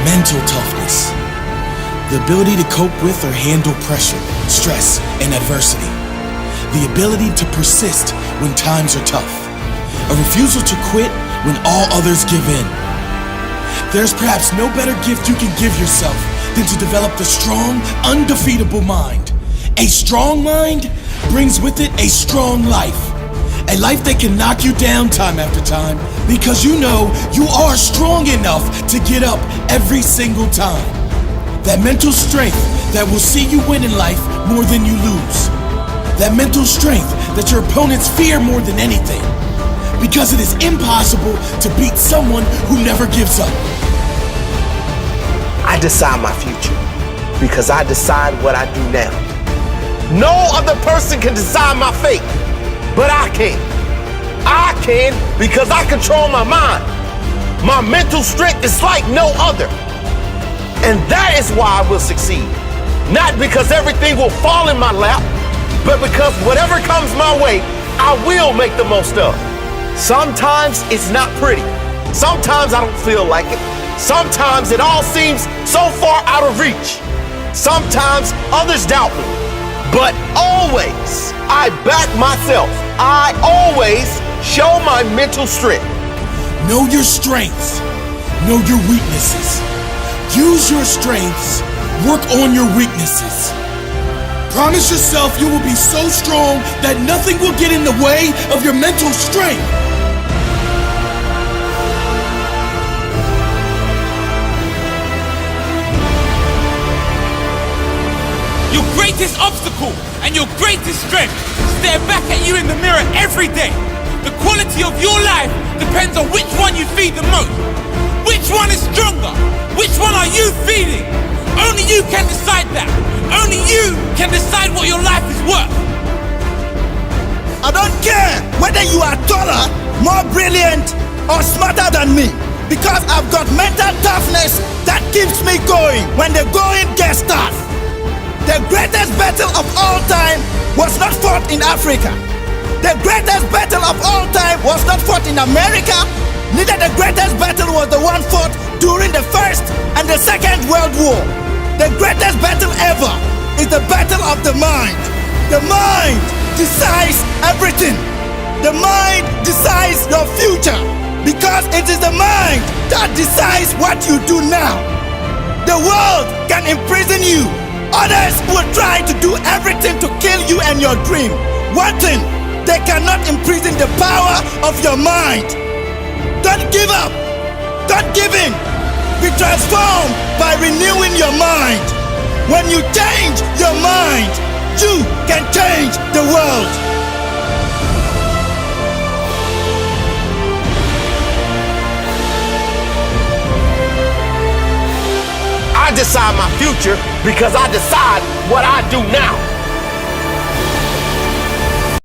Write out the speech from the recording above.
Mental toughness. The ability to cope with or handle pressure, stress, and adversity. The ability to persist when times are tough. A refusal to quit when all others give in. There's perhaps no better gift you can give yourself than to develop the strong, undefeatable mind. A strong mind brings with it a strong life. A life that can knock you down time after time because you know you are strong enough to get up every single time. That mental strength that will see you win in life more than you lose. That mental strength that your opponents fear more than anything. Because it is impossible to beat someone who never gives up. I decide my future because I decide what I do now. No other person can decide my fate, but I can. I can because I control my mind. My mental strength is like no other. And that is why I will succeed. Not because everything will fall in my lap, but because whatever comes my way, I will make the most of. Sometimes it's not pretty. Sometimes I don't feel like it. Sometimes it all seems so far out of reach. Sometimes others doubt me. But always, I back myself. I always show my mental strength. Know your strengths. Know your weaknesses. Use your strengths. Work on your weaknesses. Promise yourself you will be so strong that nothing will get in the way of your mental strength. Your greatest obstacle and your greatest strength stare back at you in the mirror every day. The quality of your life depends on which one you feed the most. Which one is stronger? Which one are you feeding? Only you can decide that. Only you can decide what your life is worth. I don't care whether you are taller, more brilliant, or smarter than me, because I've got mental toughness that keeps me going when the going gets tough. The greatest battle of all time was not fought in Africa. The greatest battle of all time was not fought in America. Neither the greatest battle was the one fought during the First and the Second World War. The greatest battle ever is the battle of the mind. The mind decides everything. The mind decides your future because it is the mind that decides what you do now. The world can imprison you. Others will try to do everything to kill you and your dream. One thing, they cannot imprison the power of your mind. Don't give up. Don't give in. Be transformed by renewing your mind. When you change your mind, you can change the world. I decide my future because I decide what I do now.